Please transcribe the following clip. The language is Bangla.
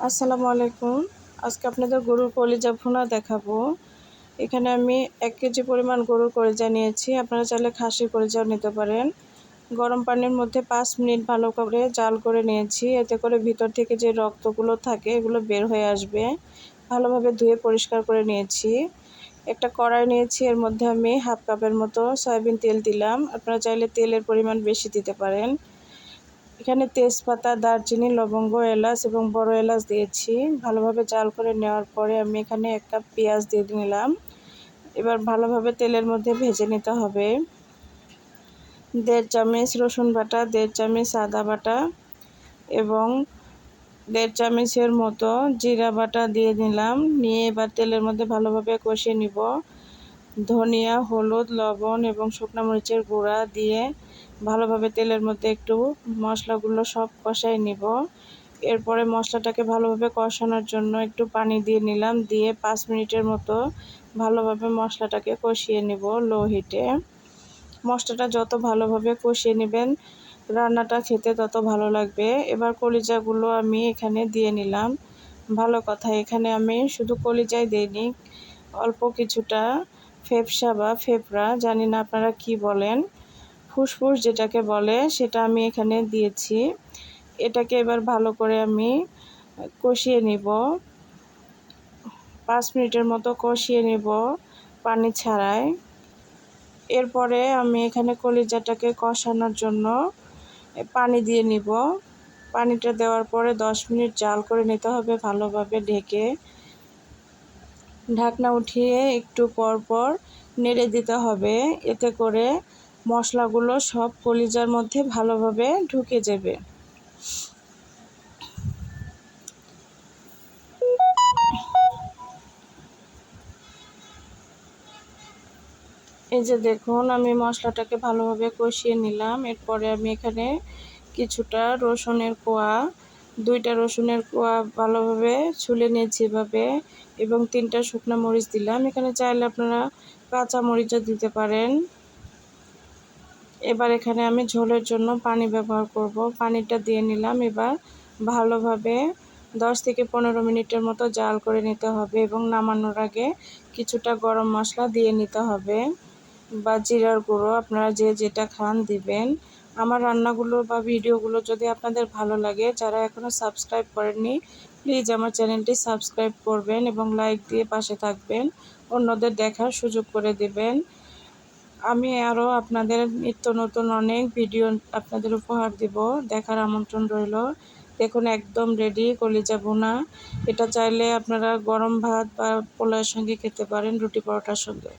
আসসালামু আলাইকুম। আজকে আপনাদের গরুর কলিজা ভুনা দেখাবো। এখানে আমি 1 কেজি পরিমাণ গরুর কলিজা নিয়েছি। আপনারা চাইলে খাসির কলিজাও নিতে পারেন। গরম পানির মধ্যে 5 মিনিট ভালো করে জাল করে নিয়েছি। এতে করে ভিতর থেকে যে রক্তগুলো থাকে এগুলো বের হয়ে আসবে। ভালোভাবে ধুয়ে পরিষ্কার করে নিয়েছি। একটা কড়াই নিয়েছি, এর মধ্যে আমি 1/2 কাপের মতো সয়াবিন তেল দিলাম। আপনারা চাইলে তেলের পরিমাণ বেশি দিতে পারেন। এখানে তেজপাতা, দারচিনি, লবঙ্গ, এলাচ এবং বড় এলাচ দিয়েছি। ভালোভাবে জাল করে নেওয়ার পরে আমি এখানে 1 কাপ পেঁয়াজ দিয়ে নিলাম। এবার ভালোভাবে তেলের মধ্যে ভেজে নিতে হবে। 1.5 চামচ রসুন বাটা, 1.5 চামচ আদা বাটা এবং 1.5 চামচের মতো জিরা বাটা দিয়ে নিলাম। নিয়ে এবার তেলের মধ্যে ভালোভাবে কষিয়ে নিব। ধনিয়া, হলুদ, লবণ এবং শুকনো মরিচের গুঁড়া দিয়ে ভালোভাবে তেলের মধ্যে একটু মশলাগুলো সব কষাই নিব। এরপরে মশলাটাকে ভালোভাবে কষানোর জন্য একটু পানি দিয়ে নিলাম। দিয়ে 5 মিনিটের মতো ভালোভাবে মশলাটাকে কষিয়ে নিব লো হিটে। মশলাটা যত ভালোভাবে কষিয়ে নেবেন রান্নাটা খেতে তত ভালো লাগবে। এবার কলিজাগুলো আমি এখানে দিয়ে নিলাম। ভালো কথা, এখানে আমি শুধু কলিজাই দিইনি, অল্প কিছুটা ফেফসা বা ফেফড়া, জানি না আপনারা কি বলেন, ফুসফুস যেটাকে বলে, সেটা আমি এখানে দিয়েছি। এটাকে এবার ভালো করে আমি কষিয়ে নিব। 5 মিনিটের মতো কষিয়ে নিব পানি ছাড়াই। এরপরে আমি এখানে কলিজাটাকে কষানোর জন্য পানি দিয়ে নিব। পানিটা দেওয়ার পরে 10 মিনিট জাল করে নিতে হবে ভালোভাবে ঢেকে। ঢাকনা উঠিয়ে একটু পর পর নেড়ে দিতে হবে। এতে করে মশলাগুলো সব কলিজার মধ্যে ভালোভাবে ঢুকে যাবে। এই যে দেখুন, আমি মশলাটাকে ভালোভাবে কষিয়ে নিলাম। এরপরে আমি এখানে কিছুটা রসুনের কোয়া, 2টা রসুনের কোয়া ভালোভাবে ছুলে নিয়েছি এভাবে, এবং 3টা শুকনো মরিচ দিলাম। এখানে চাইলে আপনারা কাঁচা মরিচও দিতে পারেন। এবার এখানে আমি ঝোলের জন্য পানি ব্যবহার করব। পানিটা দিয়ে নিলাম। এবার ভালোভাবে 10 থেকে 15 মিনিটের মতো জাল করে নিতে হবে এবং নামানোর আগে কিছুটা গরম মশলা দিয়ে নিতে হবে বা জিরার গুঁড়ো, আপনারা যে যেটা খান দিবেন। আমার রান্নাগুলো বা ভিডিওগুলো যদি আপনাদের ভালো লাগে, যারা এখনও সাবস্ক্রাইব করেননি প্লিজ আমার চ্যানেলটি সাবস্ক্রাইব করবেন এবং লাইক দিয়ে পাশে থাকবেন, অন্যদের দেখার সুযোগ করে দিবেন। আমি আরও আপনাদের নিত্য নতুন অনেক ভিডিও আপনাদের উপহার দিব, দেখার আমন্ত্রণ রইল। দেখুন একদম রেডি কলিজা ভুনা। এটা চাইলে আপনারা গরম ভাত বা পোলাওয়ের সঙ্গে খেতে পারেন, রুটি পরোটার সঙ্গে।